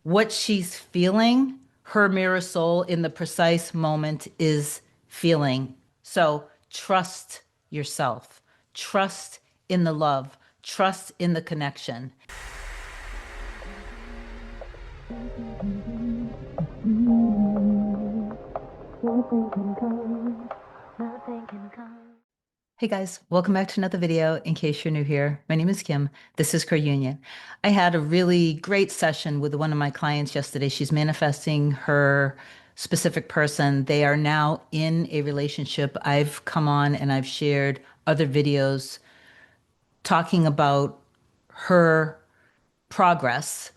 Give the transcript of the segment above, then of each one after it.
what she's feeling, her mirror soul in the precise moment is feeling. So trust yourself, trust in the love, trust in the connection. Hey guys, welcome back to another video. In case you're new here, my name is Kim. This is Core Union. I had a really great session with one of my clients yesterday. She's manifesting her specific person. They are now in a relationship. I've come on and I've shared other videos talking about her progress.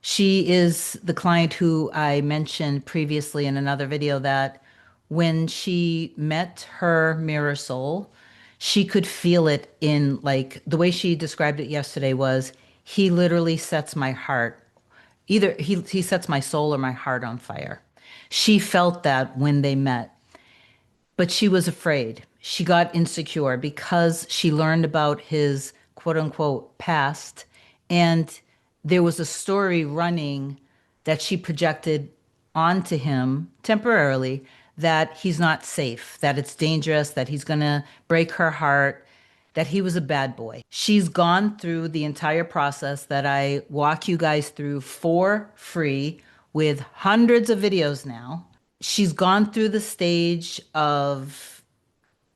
She is the client who I mentioned previously in another video that when she met her mirror soul, she could feel it in, like, the way she described it yesterday was, he literally sets my heart, either he sets my soul or my heart on fire. She felt that when they met, but she was afraid. She got insecure because she learned about his quote unquote past. And there was a story running that she projected onto him temporarily, that he's not safe, that it's dangerous, that he's going to break her heart, that he was a bad boy. She's gone through the entire process that I walk you guys through for free with hundreds of videos now. She's gone through the stage of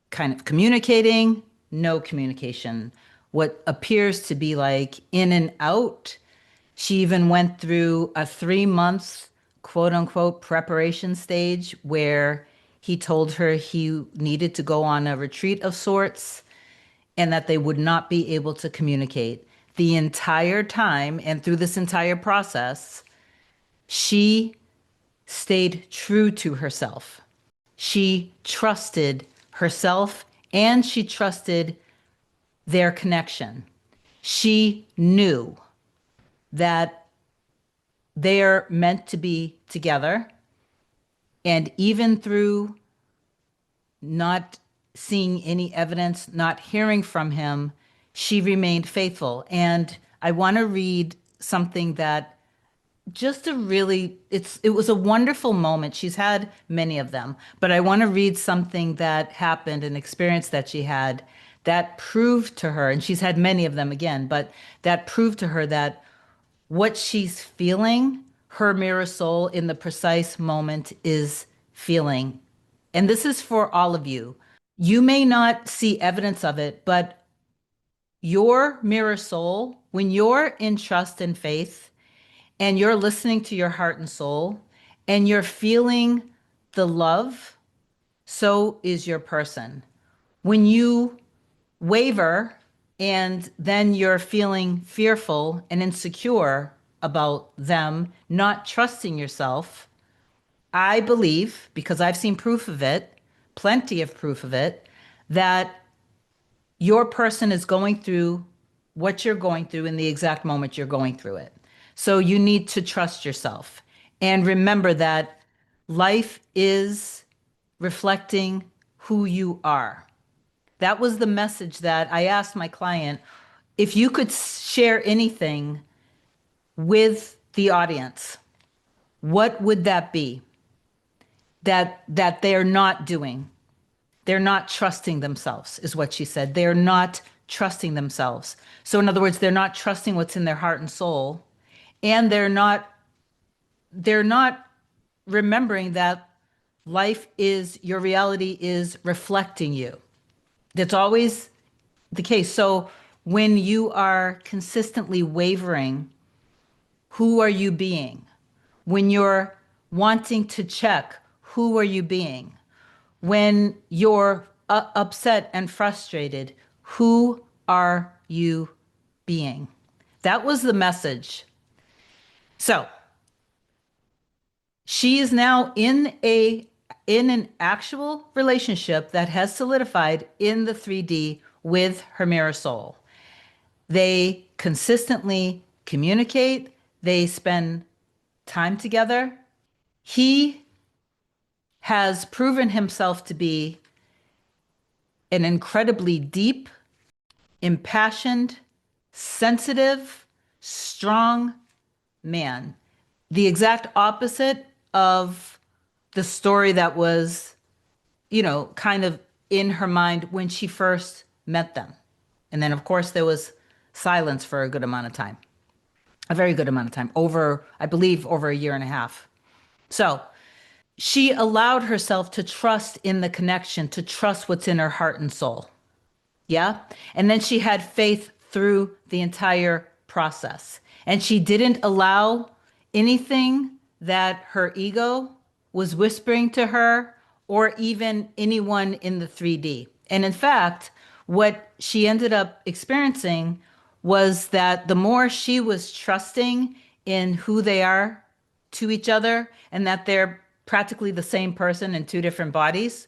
kind of communicating, no communication, what appears to be like in and out. She even went through a 3 month quote unquote preparation stage where he told her he needed to go on a retreat of sorts and that they would not be able to communicate. The entire time and through this entire process, she stayed true to herself. She trusted herself and she trusted their connection. She knew that they're meant to be together. And even through not seeing any evidence, not hearing from him, she remained faithful. And I want to read something that just a really it was a wonderful moment. She's had many of them, but I want to read something that happened, an experience that she had that proved to her, and she's had many of them again, but that proved to her that what she's feeling, her mirror soul in the precise moment is feeling. And this is for all of you. You may not see evidence of it, but your mirror soul, when you're in trust and faith and you're listening to your heart and soul and you're feeling the love, so is your person. When you waver and then you're feeling fearful and insecure about them, not trusting yourself, I believe, because I've seen proof of it, plenty of proof of it, that your person is going through what you're going through in the exact moment you're going through it. So you need to trust yourself and remember that life is reflecting who you are. That was the message that I asked my client, if you could share anything with the audience, what would that be that they're not doing? They're not trusting themselves, is what she said. They're not trusting themselves. So in other words, they're not trusting what's in their heart and soul, and they're not remembering that life is, your reality is reflecting you. That's always the case. So when you are consistently wavering, who are you being? When you're wanting to check, who are you being? When you're upset and frustrated, who are you being? That was the message. So she is now in an actual relationship that has solidified in the 3D with her mirror soul. They consistently communicate, they spend time together. He has proven himself to be an incredibly deep, impassioned, sensitive, strong man. the exact opposite of the story that was, kind of in her mind when she first met them. And then, of course, there was silence for a good amount of time, a very good amount of time, over, I believe, over a year and a half. So she allowed herself to trust in the connection, to trust what's in her heart and soul. Yeah. And then she had faith through the entire process. And she didn't allow anything that her ego was whispering to her or even anyone in the 3D. And in fact, what she ended up experiencing was that the more she was trusting in who they are to each other and that they're practically the same person in two different bodies,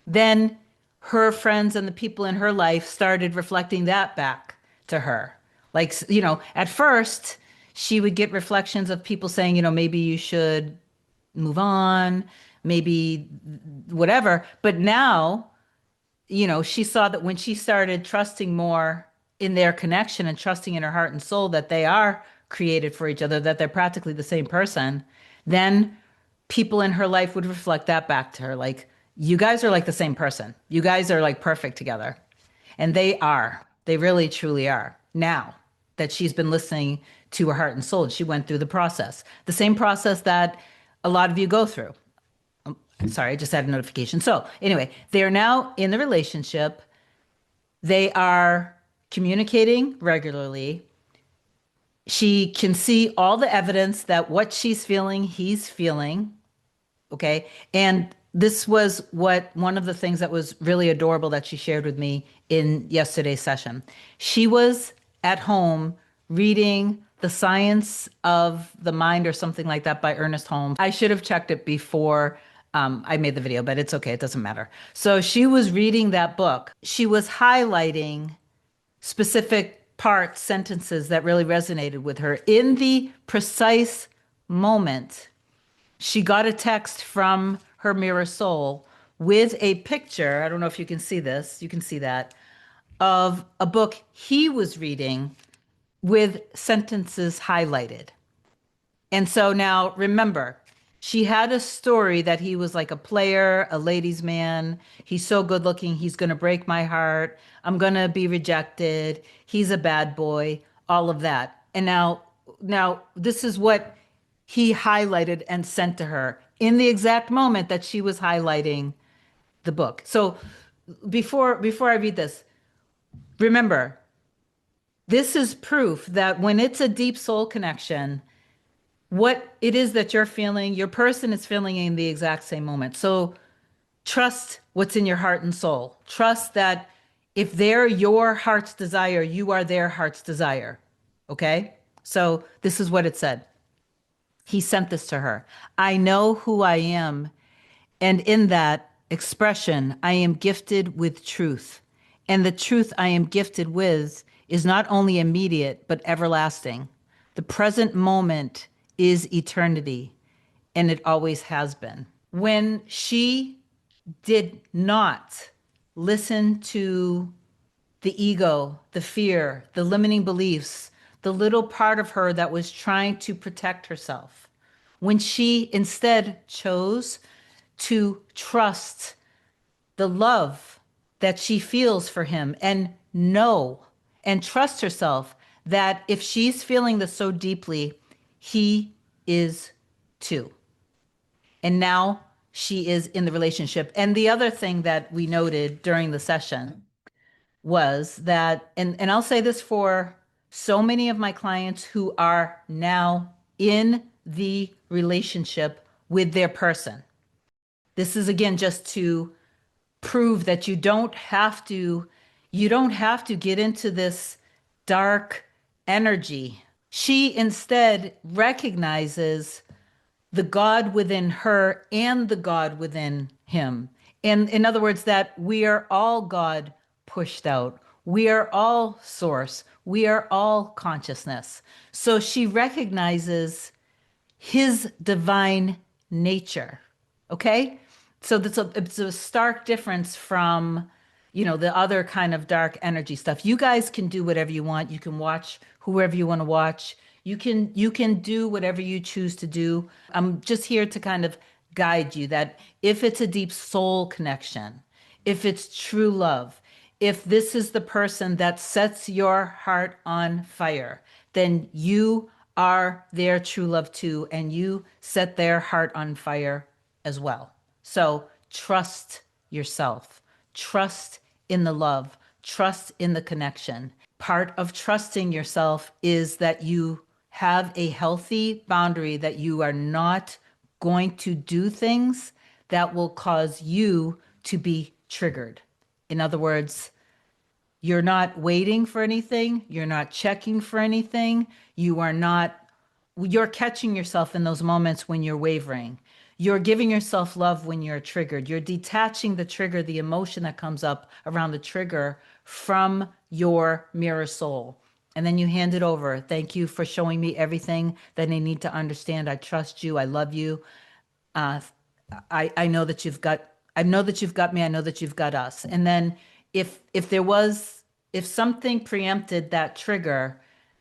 then her friends and the people in her life started reflecting that back to her. Like, at first she would get reflections of people saying, maybe you should move on, maybe whatever. But now, she saw that when she started trusting more in their connection and trusting in her heart and soul that they are created for each other, that they're practically the same person, then people in her life would reflect that back to her. Like, you guys are like the same person. You guys are like perfect together. And they are. They really, truly are. Now that she's been listening to her heart and soul, she went through the process, the same process that a lot of you go through. Sorry, I just had a notification. So, anyway, they're now in the relationship. They are communicating regularly. She can see all the evidence that what she's feeling, he's feeling. Okay. And this was one of the things that was really adorable that she shared with me in yesterday's session. She was at home reading The Science of the Mind or something like that by Ernest Holmes. I should have checked it before I made the video, but it's okay. It doesn't matter. So she was reading that book. She was highlighting specific parts, sentences that really resonated with her in the precise moment. She got a text from her mirror soul with a picture. I don't know if you can see this. You can see that of a book he was reading with sentences highlighted. And so now remember, she had a story that he was like a player, a ladies' man. He's so good looking. He's going to break my heart. I'm going to be rejected. He's a bad boy, all of that. And now this is what he highlighted and sent to her in the exact moment that she was highlighting the book. So before I read this, remember, this is proof that when it's a deep soul connection, what it is that you're feeling, your person is feeling in the exact same moment. So trust what's in your heart and soul. Trust that if they're your heart's desire, you are their heart's desire. Okay? So this is what it said. He sent this to her. I know who I am, and in that expression, I am gifted with truth. And the truth I am gifted with is not only immediate, but everlasting. The present moment is eternity, and it always has been. When she did not listen to the ego, the fear, the limiting beliefs, the little part of her that was trying to protect herself, when she instead chose to trust the love that she feels for him and know and trust herself that if she's feeling this so deeply, he is too. And now she is in the relationship. And the other thing that we noted during the session was that, and I'll say this for so many of my clients who are now in the relationship with their person. This is again just to prove that you don't have to get into this dark energy. She instead recognizes the God within her and the God within him. And in other words, that we are all God pushed out. We are all source. We are all consciousness. So she recognizes his divine nature. Okay? So it's a stark difference from, the other kind of dark energy stuff. You guys can do whatever you want. You can watch whoever you want to watch. You can do whatever you choose to do. I'm just here to kind of guide you that if it's a deep soul connection, if it's true love, if this is the person that sets your heart on fire, then you are their true love too, and you set their heart on fire as well. So trust yourself, trust in the love, trust in the connection. Part of trusting yourself is that you have a healthy boundary, that you are not going to do things that will cause you to be triggered. In other words, you're not waiting for anything. You're not checking for anything. You're catching yourself in those moments when you're wavering. You're giving yourself love when you're triggered. You're detaching the trigger, the emotion that comes up around the trigger from your mirror soul. And then you hand it over. Thank you for showing me everything that I need to understand. I trust you. I love you. Uh, I know that I know that you've got me. I know that you've got us. And then if something preempted that trigger,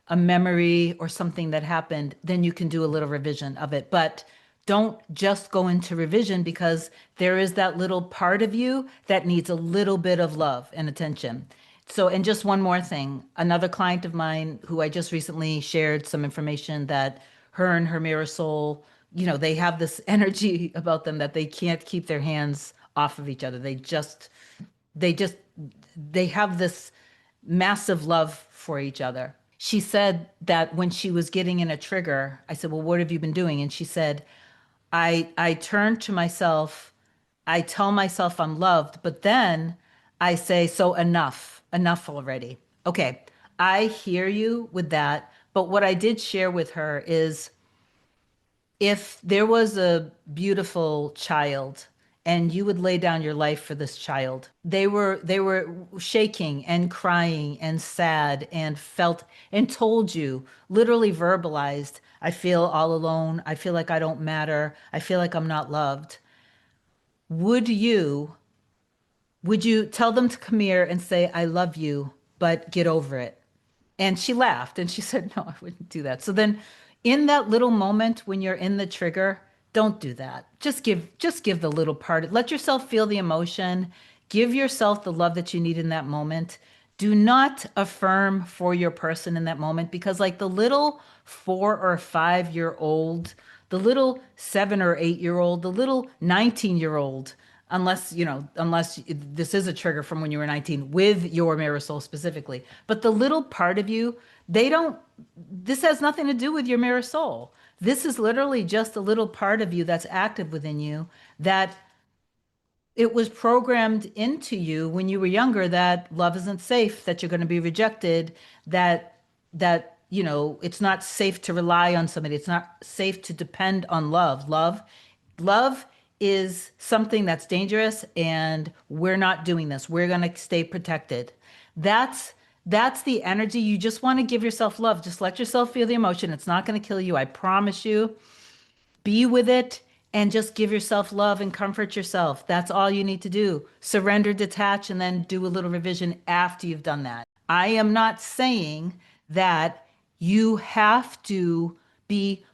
a memory or something that happened, then you can do a little revision of it. But don't just go into revision, because there is that little part of you that needs a little bit of love and attention. So, and just one more thing, another client of mine who I just recently shared some information that her and her mirror soul, they have this energy about them that they can't keep their hands off of each other. They just, they have this massive love for each other. She said that when she was getting in a trigger, I said, "Well, what have you been doing?" And she said, I turn to myself, I tell myself I'm loved, but then I say, so enough already. Okay, I hear you with that. But what I did share with her is, if there was a beautiful child and you would lay down your life for this child, they were shaking and crying and sad and felt and told you, literally verbalized, I feel all alone, I feel like I don't matter, I feel like I'm not loved. Would you would you tell them to come here and say, I love you, but get over it? And she laughed and she said, no, I wouldn't do that. So then, in that little moment when you're in the trigger, don't do that. Just give the little part. Let yourself feel the emotion. Give yourself the love that you need in that moment. Do not affirm for your person in that moment, because, like, the little 4 or 5 year old, the little 7 or 8 year old, the little 19-year-old, unless this is a trigger from when you were 19 with your mirror soul specifically, but the little part of you, they don't, this has nothing to do with your mirror soul. This is literally just a little part of you that's active within you, that it was programmed into you when you were younger, that love isn't safe, that you're going to be rejected, that it's not safe to rely on somebody, it's not safe to depend on love is something that's dangerous, and we're not doing this, we're going to stay protected. That's the energy. You just want to give yourself love. Just let yourself feel the emotion. It's not going to kill you, I promise you. Be with it and just give yourself love and comfort yourself. That's all you need to do. Surrender, detach, and then do a little revision after you've done that. I am not saying that you have to be,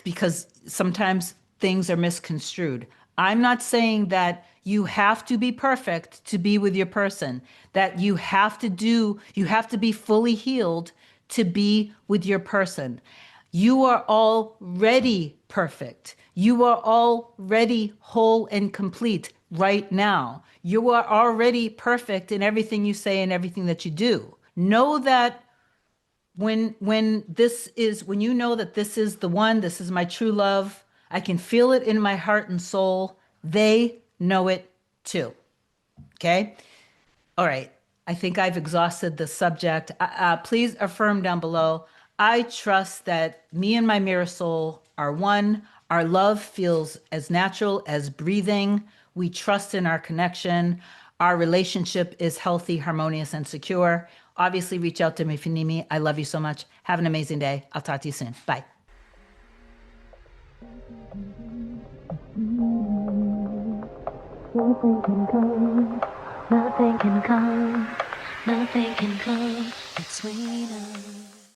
because sometimes things are misconstrued. I'm not saying that you have to be perfect to be with your person, that you have to be fully healed to be with your person. You are already perfect. You are already whole and complete right now. You are already perfect in everything you say and everything that you do. Know that when you know that this is the one, this is my true love, I can feel it in my heart and soul. They know it too. Okay? All right. I think I've exhausted the subject. Please affirm down below. I trust that me and my mirror soul are one. Our love feels as natural as breathing. We trust in our connection. Our relationship is healthy, harmonious, and secure. Obviously, reach out to me if you need me. I love you so much. Have an amazing day. I'll talk to you soon. Bye. Nothing can come, nothing can come, nothing can come between us.